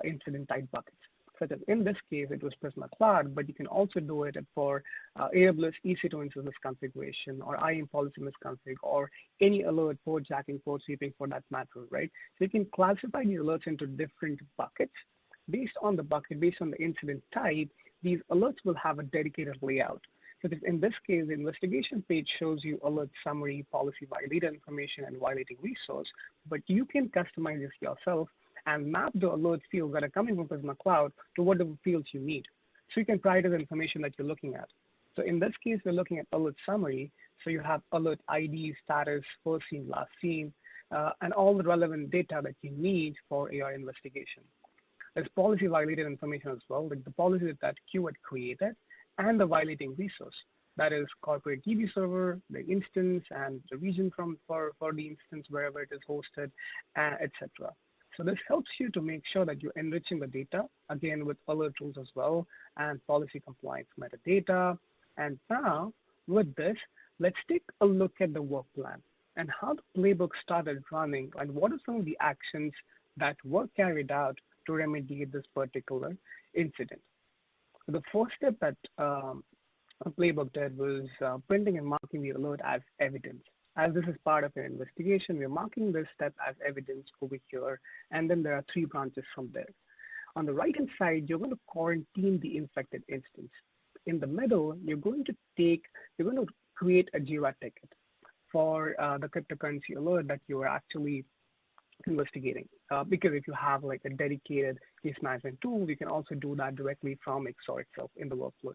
incident type buckets. Such as in this case, it was Prisma Cloud, but you can also do it for AWS EC2 instance misconfiguration or IAM policy misconfig or any alert, port jacking, port sweeping for that matter, right? So you can classify these alerts into different buckets. Based on the bucket, based on the incident type, these alerts will have a dedicated layout. So in this case, the investigation page shows you alert summary, policy violated information, and violating resource, but you can customize this yourself and map the alert fields that are coming from Prisma Cloud to whatever fields you need. So you can prioritize the information that you're looking at. So in this case, we're looking at alert summary. So you have alert ID, status, first seen, last seen, and all the relevant data that you need for AR investigation. There's policy violated information as well, like the policy that Q had created and the violating resource. That is corporate DB server, the instance, and the region for the instance, wherever it is hosted, etc. So this helps you to make sure that you're enriching the data, again, with alert rules as well, and policy compliance metadata. And now, with this, let's take a look at the work plan and how the playbook started running and what are some of the actions that were carried out to remediate this particular incident. So the first step that a playbook did was printing and marking the alert as evidence. As this is part of an investigation, we're marking this step as evidence over here, and then there are 3 branches from there. On the right-hand side, you're going to quarantine the infected instance. In the middle, you're going to create a Jira ticket for the cryptocurrency alert that you are actually investigating. Because if you have like a dedicated case management tool, you can also do that directly from XSOAR itself in the workflow.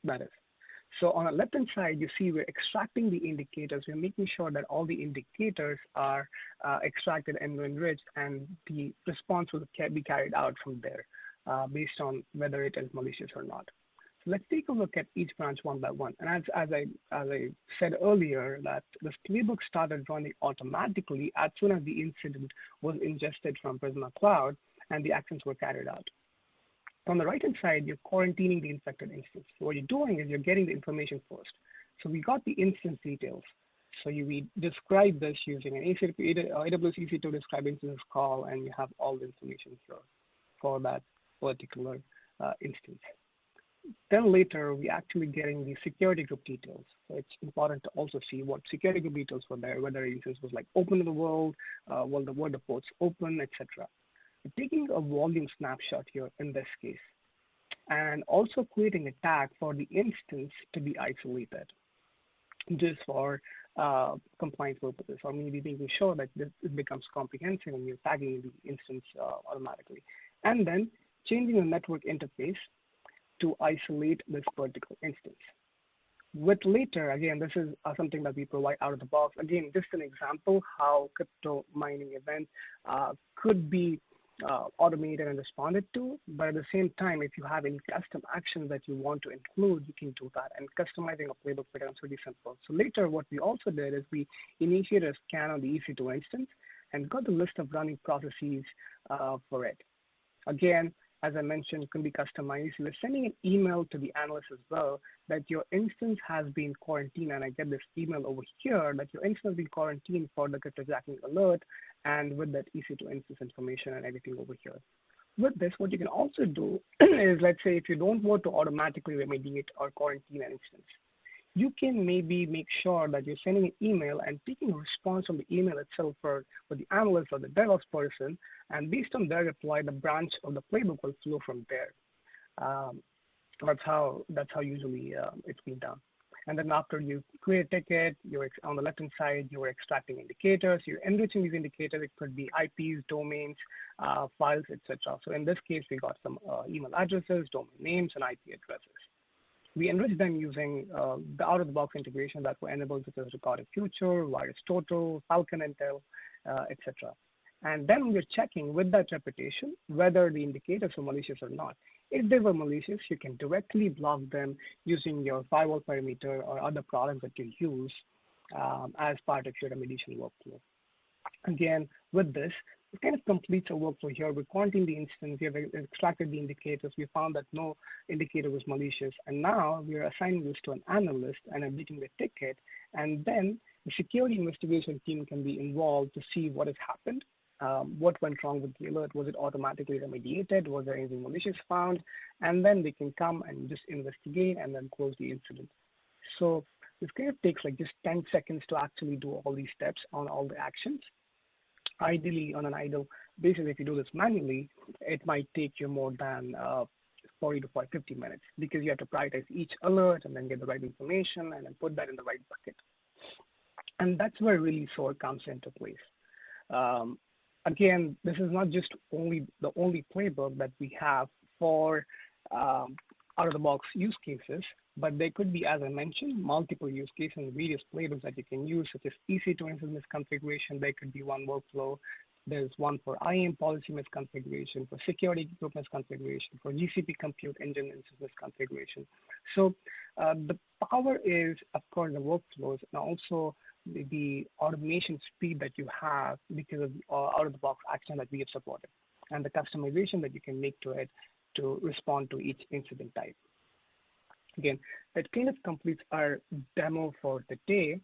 That is. So on the left-hand side, you see we're extracting the indicators. We're making sure that all the indicators are extracted and enriched, and the response will be carried out from there based on whether it is malicious or not. So let's take a look at each branch one by one. And as I said earlier, that this playbook started running automatically as soon as the incident was ingested from Prisma Cloud and the actions were carried out. On the right-hand side, you're quarantining the infected instance. So what you're doing is you're getting the information first. So we got the instance details. So we describe this using an AWS EC2 describe instance call, and you have all the information here for that particular instance. Then later, we actually getting the security group details. So it's important to also see what security group details were there, whether instance was like open to the world, were the ports open, etc. Taking a volume snapshot here in this case, and also creating a tag for the instance to be isolated, just for compliance purposes, or maybe making sure that it becomes comprehensive and you're tagging the instance automatically. And then changing the network interface to isolate this particular instance. With later, again, this is something that we provide out of the box. Again, just an example how crypto mining events could be automated and responded to, but at the same time, if you have any custom actions that you want to include, you can do that. And customizing a playbook becomes really simple. So later, what we also did is we initiated a scan on the EC2 instance and got the list of running processes for it. Again, as I mentioned, can be customized. We're sending an email to the analyst as well that your instance has been quarantined, and I get this email over here that your instance has been quarantined for the cryptojacking alert, and with that EC2 instance information and everything over here. With this, what you can also do is, let's say, if you don't want to automatically remediate or quarantine an instance, you can maybe make sure that you're sending an email and taking a response from the email itself for the analyst or the DevOps person, and based on their reply, the branch of the playbook will flow from there. That's how usually it's been done. And then after you create a ticket, you're on the left-hand side, you're extracting indicators, you're enriching these indicators. It could be IPs, domains, files, etc. So in this case, we got some email addresses, domain names, and IP addresses. We enrich them using the out-of-the-box integration that were enabled, such as Recorded Future, Virus Total, Falcon Intel, etc. And then we're checking with that reputation whether the indicators are malicious or not. If they were malicious, you can directly block them using your firewall perimeter or other products that you use as part of your remediation workflow. Again, with this, it kind of completes a workflow here. We're quarantining the instance, we have extracted the indicators, we found that no indicator was malicious, and now we're assigning this to an analyst and updating the ticket, and then the security investigation team can be involved to see what has happened. What went wrong with the alert? Was it automatically remediated? Was there anything malicious found? And then they can come and just investigate and then close the incident. So this kind of takes like just 10 seconds to actually do all these steps on all the actions. Ideally, on an idle basis, if you do this manually, it might take you more than 40 to 50 minutes because you have to prioritize each alert and then get the right information and then put that in the right bucket. And that's where really SOAR comes into place. Again, this is not just the only playbook that we have for out-of-the-box use cases, but there could be, as I mentioned, multiple use cases and various playbooks that you can use, such as EC2 instance misconfiguration. There could be one workflow. There's one for IAM policy misconfiguration, for security group misconfiguration, for GCP compute engine instance misconfiguration. So the power is, of course, the workflows and also the automation speed that you have because of out-of-the-box action that we have supported and the customization that you can make to it to respond to each incident type. Again, that kind of completes our demo for the day.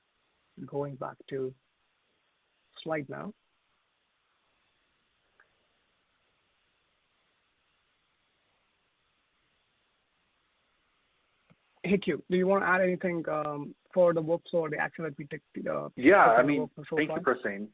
Going back to slide now. Hey, Q, do you want to add anything for the workflow or the action that we took? Yeah, I mean, thank you, Prasen.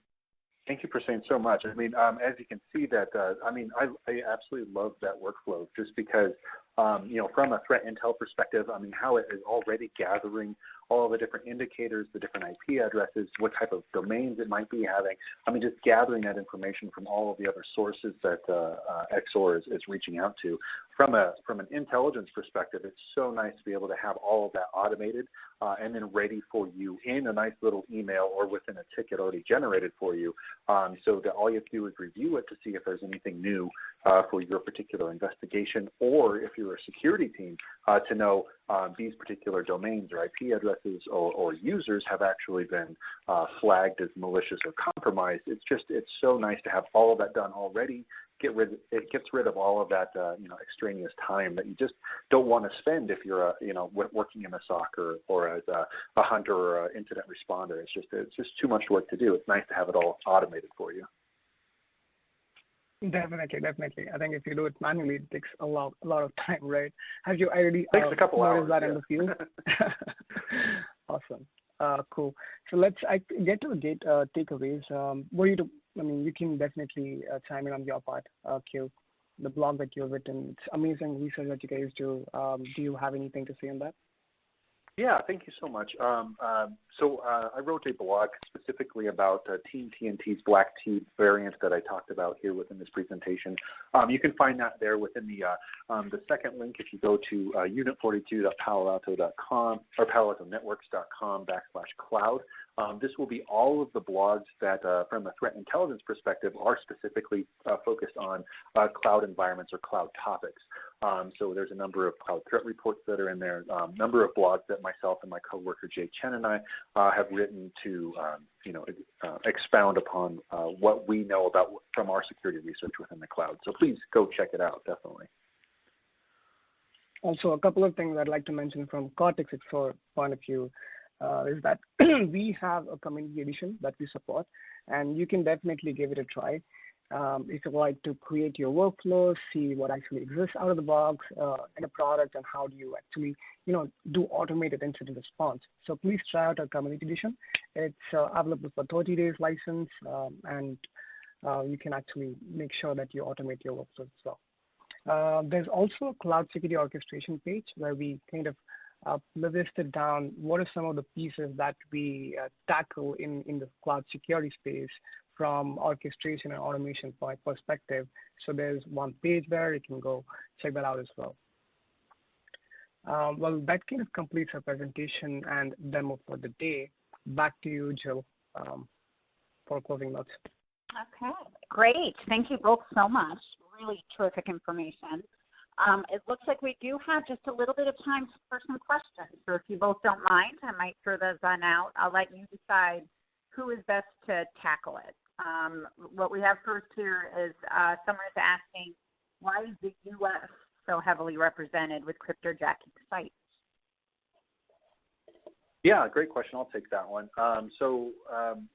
Thank you for saying so much. I mean, as you can see that, I absolutely love that workflow just because, from a threat intel perspective, I mean, how it is already gathering all the different indicators, the different IP addresses, what type of domains it might be having. I mean, just gathering that information from all of the other sources that XSOAR is reaching out to. From an intelligence perspective, it's so nice to be able to have all of that automated and then ready for you in a nice little email or within a ticket already generated for you, so that all you have to do is review it to see if there's anything new for your particular investigation, or if you're a security team, to know these particular domains or IP addresses or users have actually been flagged as malicious or compromised. It's so nice to have all of that done already. It gets rid of all of that extraneous time that you just don't want to spend if you're working in a SOC or as a hunter or an incident responder. It's just too much work to do. It's nice to have it all automated for you. Definitely, definitely. I think if you do it manually, it takes a lot of time, right? Have you already Takes a couple noticed hours, that in the field? Awesome. Cool. So let's get to the takeaways. What you do? I mean, you can definitely chime in on your part, Q. The blog that you've written, it's amazing research that you guys do. Do you have anything to say on that? Yeah, thank you so much. I wrote a blog specifically about Team TNT's Blacktea variant that I talked about here within this presentation. You can find that there within the second link if you go to unit42.paloalto.com or paloaltonetworks.com/cloud. This will be all of the blogs that, from a threat intelligence perspective, are specifically focused on cloud environments or cloud topics. So there's a number of cloud threat reports that are in there, number of blogs that myself and my coworker Jay Chen and I have written to, expound upon what we know about from our security research within the cloud. So please go check it out, definitely. Also, a couple of things I'd like to mention from Cortex XSOAR point of view is that we have a community edition that we support, and you can definitely give it a try. If you like to create your workflows, see what actually exists out of the box in a product, and how do you actually, do automated incident response. So please try out our community edition. It's available for 30 days license, and you can actually make sure that you automate your workflows as well. There's also a cloud security orchestration page where we kind of listed down what are some of the pieces that we tackle in the cloud security space from orchestration and automation perspective. So there's one page there. You can go check that out as well. Well, that kind of completes our presentation and demo for the day. Back to you, Jill, for closing notes. Okay, great. Thank you both so much. Really terrific information. It looks like we do have just a little bit of time for some questions. So if you both don't mind, I might throw those on out. I'll let you decide who is best to tackle it. What we have first here is someone is asking, why is the U.S. so heavily represented with cryptojacking sites? Yeah, great question. I'll take that one.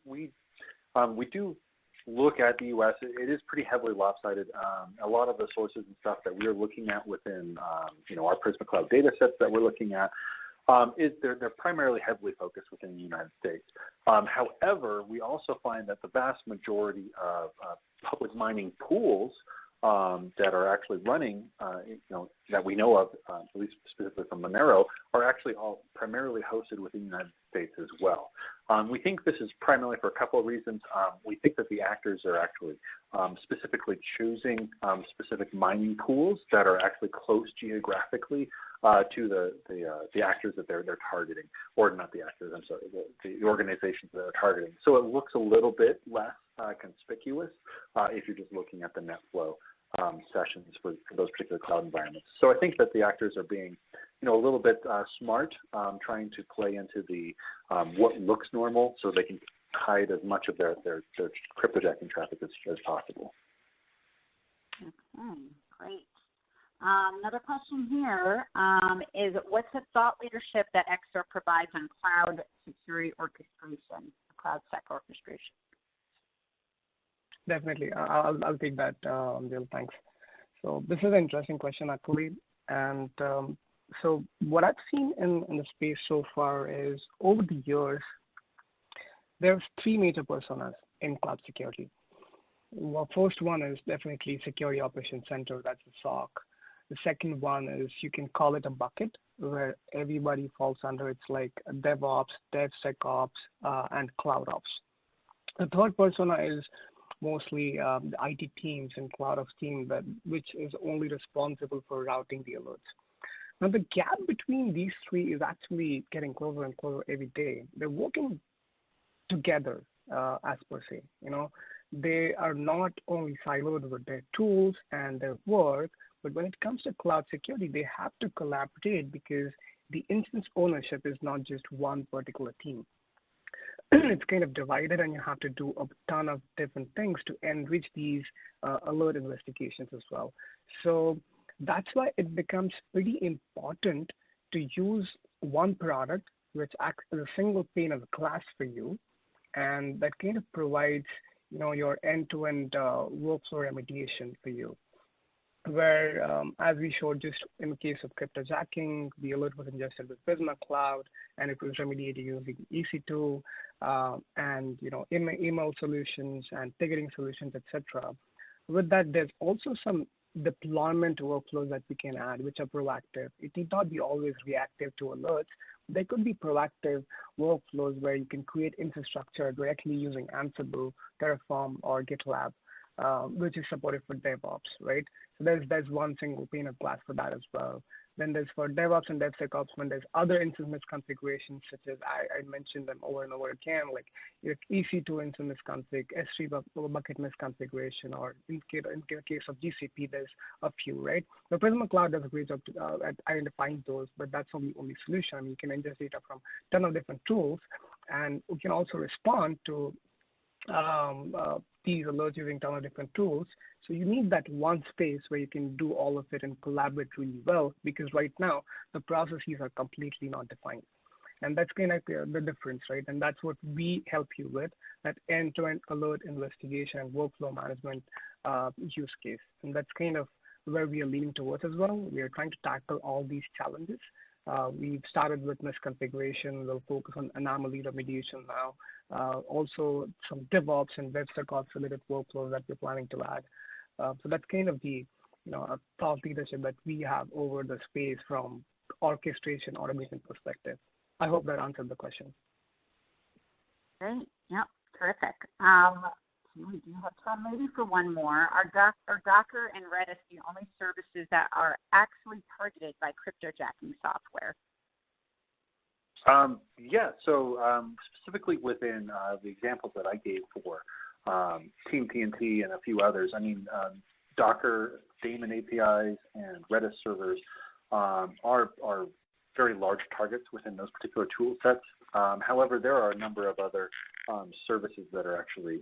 We do look at the U.S. It is pretty heavily lopsided. A lot of the sources and stuff that we're looking at within, our Prisma Cloud data sets that we're looking at, they're primarily heavily focused within the United States. However, we also find that the vast majority of public mining pools that are actually running, that we know of, at least specifically from Monero, are actually all primarily hosted within the United States as well. We think this is primarily for a couple of reasons. We think that the actors are actually specifically choosing specific mining pools that are actually close geographically to the actors that they're targeting, or not the actors, I'm sorry, the organizations that they're targeting. So it looks a little bit less conspicuous if you're just looking at the net flow sessions for those particular cloud environments. So I think that the actors are being, a little bit smart, trying to play into the what looks normal, so they can hide as much of their cryptojacking traffic as possible. Okay, great. Another question here is, what's the thought leadership that XSOAR provides on cloud security orchestration, cloud sec orchestration? Definitely. I'll take that, Jill. Thanks. So this is an interesting question, actually. And so what I've seen in the space so far is, over the years, there's three major personas in cloud security. Well, first one is definitely Security Operations Center. That's the SOC. The second one is, you can call it a bucket, where everybody falls under. It's like DevOps, DevSecOps, and CloudOps. The third persona is mostly the IT teams and CloudOps team, which is only responsible for routing the alerts. Now, the gap between these three is actually getting closer and closer every day. They're working together, as per se. They are not only siloed with their tools and their work, but when it comes to cloud security, they have to collaborate, because the instance ownership is not just one particular team. It's kind of divided, and you have to do a ton of different things to enrich these alert investigations as well. So that's why it becomes pretty important to use one product which acts as a single pane of glass for you, and that kind of provides your end-to-end workflow remediation for you, where, as we showed just in the case of cryptojacking, the alert was ingested with Prisma Cloud, and it was remediated using EC2, and email solutions and ticketing solutions, etc. With that, there's also some deployment workflows that we can add, which are proactive. It need not be always reactive to alerts. There could be proactive workflows where you can create infrastructure directly using Ansible, Terraform, or GitLab, which is supported for DevOps, right? So there's one single pane of glass for that as well. Then there's for DevOps and DevSecOps when there's other instance misconfigurations, such as I mentioned them over and over again, like your EC2 instance misconfig, S3 bucket misconfiguration, or in the case of GCP, there's a few, right? The Prisma Cloud does a great job at identifying those, but that's not the only solution. I mean, you can ingest data from a ton of different tools, and we can also respond to these alerts using a ton of different tools. So you need that one space where you can do all of it and collaborate really well, because right now the processes are completely not defined. And that's kind of the difference, right? And that's what we help you with, that end-to-end alert investigation and workflow management use case. And that's kind of where we are leaning towards as well. We are trying to tackle all these challenges. We've started with misconfiguration. We'll focus on anomaly remediation now. Also some DevOps and DevSecOps related workflows that we're planning to add. So that's kind of the thought leadership that we have over the space from orchestration automation perspective. I hope that answered the question. Great. Yep. Terrific. We do have time maybe for one more. Are Docker and Redis the only services that are actually targeted by cryptojacking software? Yeah, so specifically within the examples that I gave for Team TNT and a few others, I mean, Docker, Daemon APIs, and Redis servers are very large targets within those particular tool sets. However, there are a number of other services that are actually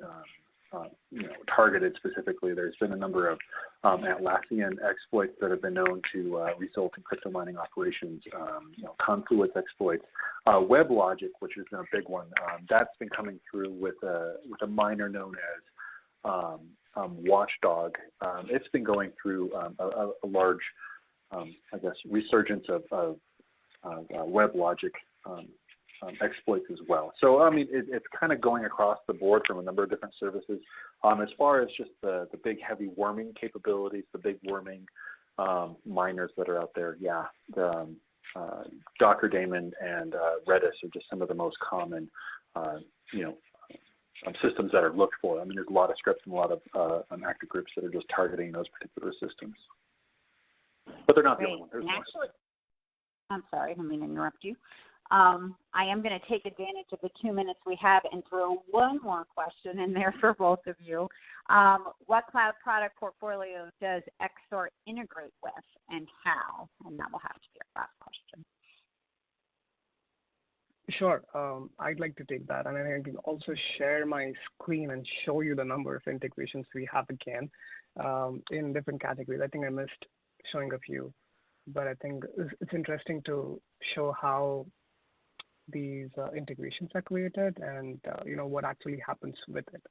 targeted specifically. There's been a number of Atlassian exploits that have been known to result in crypto mining operations, Confluence exploits. WebLogic, which has been a big one, that's been coming through with a miner known as Watchdog. It's been going through a large, resurgence of WebLogic exploits as well. So, I mean, it's kind of going across the board from a number of different services. As far as just the big heavy worming capabilities, the big worming miners that are out there, yeah, the Docker Daemon and Redis are just some of the most common, systems that are looked for. I mean, there's a lot of scripts and a lot of active groups that are just targeting those particular systems. But they're not the only one. There's more. I'm sorry, I didn't mean to interrupt you. I am going to take advantage of the 2 minutes we have and throw one more question in there for both of you. What cloud product portfolio does XSOAR integrate with, and how? And that will have to be our last question. Sure. I'd like to take that, and I can also share my screen and show you the number of integrations we have again in different categories. I think I missed showing a few, but I think it's interesting to show how these integrations are created and what actually happens with it.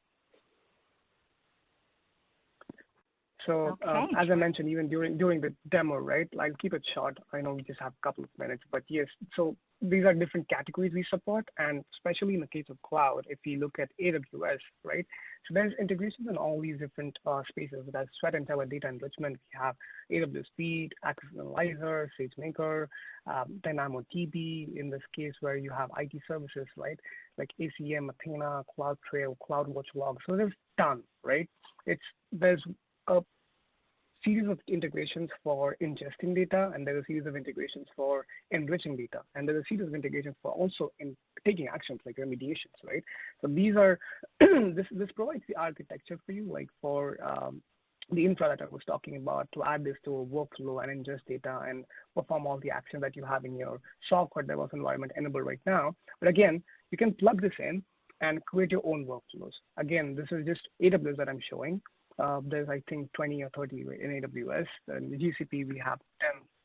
So as I mentioned, even during the demo, right? I'll keep it short. I know we just have a couple of minutes, but yes. So these are different categories we support, and especially in the case of cloud, if we look at AWS, right? So there's integrations in all these different spaces. That's Sweat and Teller data enrichment. We have AWS Speed, Access Analyzer, SageMaker, DynamoDB. In this case, where you have IT services, right? Like ACM, Athena, CloudTrail, CloudWatch Log. So there's ton, right? There's a series of integrations for ingesting data, and there's a series of integrations for enriching data, and there's a series of integrations for also in taking actions like remediations, right? So these are this provides the architecture for you, like for the infra that I was talking about, to add this to a workflow and ingest data and perform all the actions that you have in your software DevOps environment enabled right now. But again, you can plug this in and create your own workflows. Again, this is just AWS that I'm showing. There's, I think, 20 or 30 in AWS. In the GCP, we have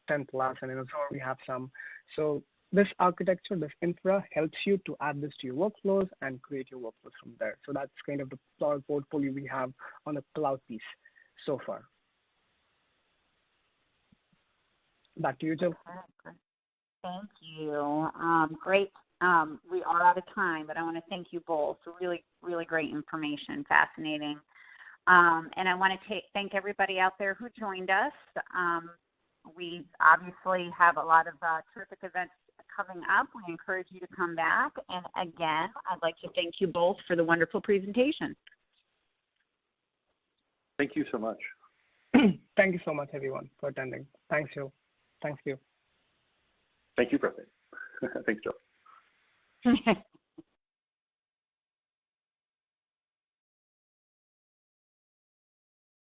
10 plus, and in Azure, we have some. So this architecture, this infra helps you to add this to your workflows and create your workflows from there. So that's kind of the product portfolio we have on the cloud piece so far. Back to you, Jill. Thank you. Great. We are out of time, but I want to thank you both. Really, really great information, fascinating. And I want to thank everybody out there who joined us. We obviously have a lot of terrific events coming up. We encourage you to come back. And again, I'd like to thank you both for the wonderful presentation. Thank you so much. Thank you so much, everyone, for attending. Thanks, Jill. Thank you. Thank you, Prasen. Thanks, Joe.